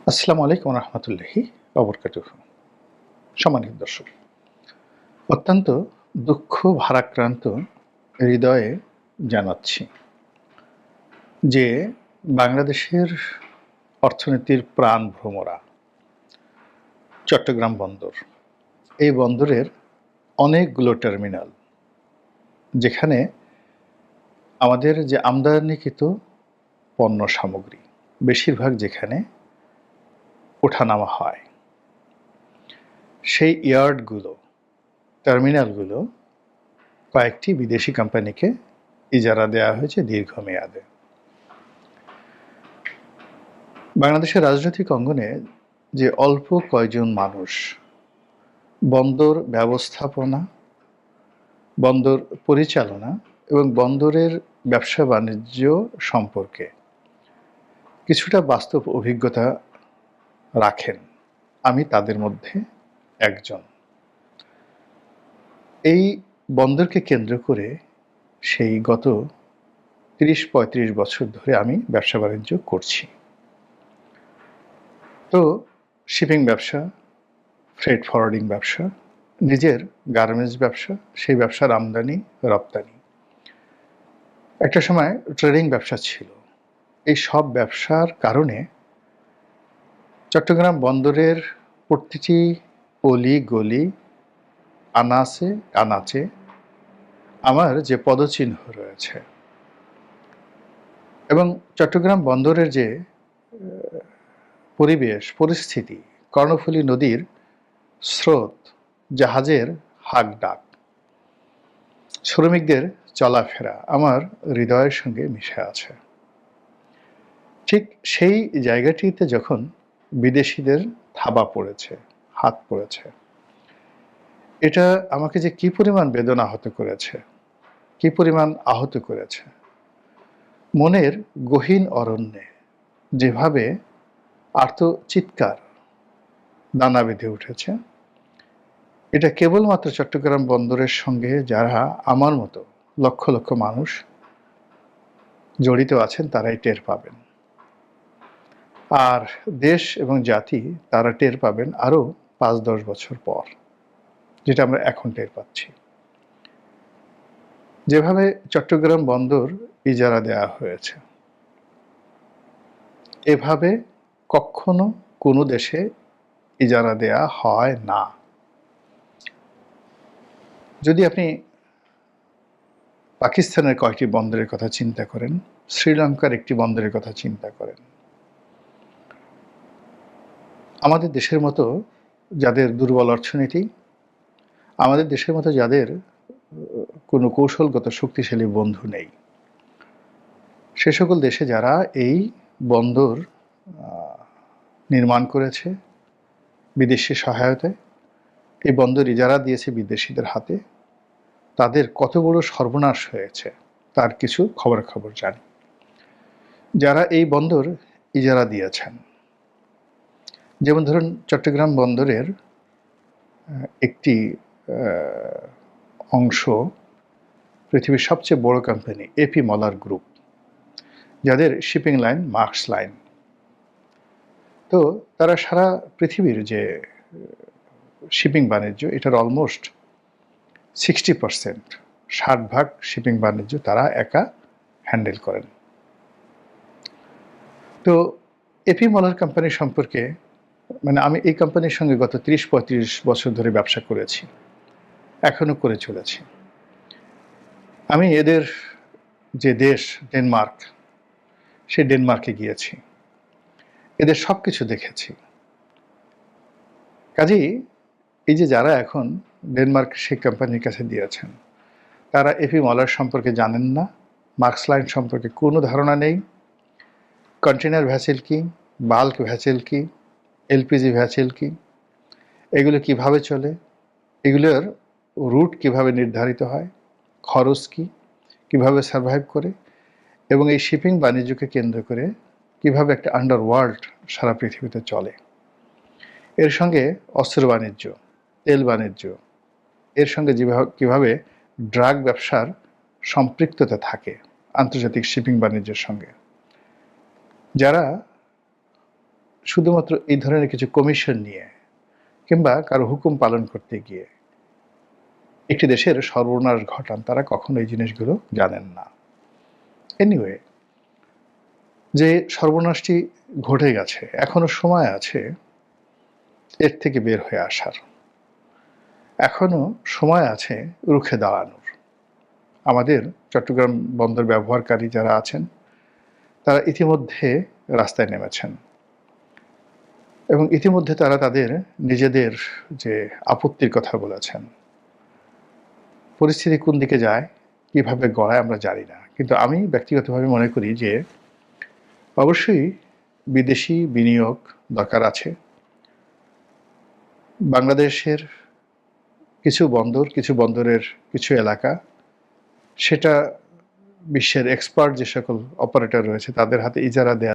আসসালামু আলাইকুম রহমতুল্লাহি অবরকাতুহ। সম্মানিত দর্শক, অত্যন্ত দুঃখ ভারাক্রান্ত হৃদয়ে জানাচ্ছি যে বাংলাদেশের অর্থনীতির প্রাণ ভ্রমরা চট্টগ্রাম বন্দর, এই বন্দরের অনেকগুলো টার্মিনাল, যেখানে আমাদের যে আমদানিকৃত পণ্য সামগ্রী বেশিরভাগ যেখানে ওঠানামা হয়, সেই ইয়ার্ডগুলো, টার্মিনালগুলো কয়েকটি বিদেশি কোম্পানিকে ইজারা দেওয়া হয়েছে দীর্ঘমেয়াদে। বাংলাদেশের রাজনৈতিক অঙ্গনে যে অল্প কয়জন মানুষ বন্দর ব্যবস্থাপনা, বন্দর পরিচালনা এবং বন্দরের ব্যবসা বাণিজ্য সম্পর্কে কিছুটা বাস্তব অভিজ্ঞতা রাখেন, আমি তাদের মধ্যে একজন। এই বন্দরকে কেন্দ্র করে সেই গত ৩০-৩৫ বছর ধরে আমি ব্যবসা বাণিজ্য করছি। তো শিপিং ব্যবসা, ফ্রেট ফরওয়ার্ডিং ব্যবসা, নিজের গার্মেন্টস ব্যবসা, সেই ব্যবসার আমদানি রপ্তানি, একটা সময় ট্রেডিং ব্যবসা ছিল। এই সব ব্যবসার কারণে চট্টগ্রাম বন্দরের প্রতিটি অলি গলি, আনাচে কানাচে আমার যে পদচিহ্ন রয়েছে, এবং চট্টগ্রাম বন্দরের যে পরিবেশ পরিস্থিতি, কর্ণফুলী নদীর স্রোত, জাহাজের হাক ডাক, শ্রমিকদের চলাফেরা আমার হৃদয়ের সঙ্গে মিশে আছে। ঠিক সেই জায়গাটিতে যখন বিদেশিদের থাবা পড়েছে, হাত পড়েছে, এটা আমাকে যে কি পরিমাণ বেদনা আহত করেছে, কি পরিমাণ আহত করেছে, মনের গহীন অরণ্যে যেভাবে আর্তচিৎকার দানা বেঁধে উঠেছে, এটা কেবলমাত্র চট্টগ্রাম বন্দরের সঙ্গে যারা আমার মতো লক্ষ লক্ষ মানুষ জড়িত আছেন তারাই টের পাবেন। আর দেশ এবং জাতি তারা টের পাবেন আরও ৫-১০ বছর পর, যেটা আমরা এখন টের পাচ্ছি। যেভাবে চট্টগ্রাম বন্দর ইজারা দেওয়া হয়েছে, এভাবে কখনো কোনো দেশে ইজারা দেয়া হয় না। যদি আপনি পাকিস্তানের কয়েকটি বন্দরের কথা চিন্তা করেন, শ্রীলঙ্কার একটি বন্দরের কথা চিন্তা করেন, আমাদের দেশের মতো যাদের দুর্বল অর্থনীতি, আমাদের দেশের মতো যাদের কোনো কৌশলগত শক্তিশালী বন্ধু নেই, সে সকল দেশে যারা এই বন্দর নির্মাণ করেছে বিদেশি সহায়তায়, এই বন্দর ইজারা দিয়েছে বিদেশিদের হাতে, তাদের কত বড় সর্বনাশ হয়েছে তার কিছু খবরাখবর জানি। যারা এই বন্দর ইজারা দিয়েছেন, যেমন ধরুন চট্টগ্রাম বন্দরের একটি অংশ পৃথিবীর সবচেয়ে বড় কোম্পানি এপি মলার গ্রুপ, যাদের শিপিং লাইন মার্কস লাইন। তো তারা সারা পৃথিবীর যে শিপিং বাণিজ্য, এটার অলমোস্ট 60%, 60% শিপিং বাণিজ্য তারা একা হ্যান্ডেল করেন। তো এপি মলার কোম্পানি সম্পর্কে, মানে আমি এই কোম্পানির সঙ্গে গত ৩০-৩৫ বছর ধরে ব্যবসা করেছি, এখনো করে চলেছি। আমি এদের যে দেশ ডেনমার্ক, সেই ডেনমার্কে গিয়েছি, এদের সব কিছু দেখেছি। কাজেই এই যে যারা এখন ডেনমার্ক সেই কোম্পানির কাছে দিয়েছেন, তারা এপি মলার সম্পর্কে জানেন না, মার্কস লাইন সম্পর্কে কোনো ধারণা নেই। কন্টেনার ভ্যাসেল কি, বাল্ক ভ্যাসেল কি, এলপিজি ভ্যাসেল কি, এগুলো কিভাবে চলে, এগুলোর রুট কিভাবে নির্ধারিত হয়, খরচ কি, কিভাবে সার্ভাইভ করে, এবং এই শিপিং বাণিজ্যকে কেন্দ্র করে কিভাবে একটা আন্ডারওয়ার্ল্ড সারা পৃথিবীতে চলে, এর সঙ্গে অস্ত্র বাণিজ্য, তেল বাণিজ্য, এর সঙ্গে কিভাবে ড্রাগ ব্যবসার সম্পৃক্ততা থাকে আন্তর্জাতিক শিপিং বাণিজ্যের সঙ্গে। যারা শুধুমাত্র এই ধরনের কিছু কমিশন নিয়ে কিংবা কারো হুকুম পালন করতে গিয়ে একটি দেশের সর্বনাশ ঘটান, তারা কখনো এই জিনিসগুলো জানেন না। এনিওয়ে, যে সর্বনাশটি ঘটে গেছে, এখনো সময় আছে এর থেকে বের হয়ে আসার, এখনো সময় আছে রুখে দাঁড়ানোর। আমাদের চট্টগ্রাম বন্দর ব্যবহারকারী যারা আছেন তারা ইতিমধ্যে রাস্তায় নেমেছেন এবং ইতিমধ্যে তারা তাদের নিজেদের যে আপত্তির কথা বলেছেন। পরিস্থিতি কোন দিকে যায়, কিভাবে গড়ায় আমরা জানি না, কিন্তু আমি ব্যক্তিগতভাবে মনে করি যে অবশ্যই বিদেশি বিনিয়োগ দরকার আছে। বাংলাদেশের কিছু বন্দর, কিছু বন্দরের কিছু এলাকা, সেটা বিশ্বের এক্সপার্ট যে সকল অপারেটর রয়েছে তাদের হাতে ইজারা দেয়া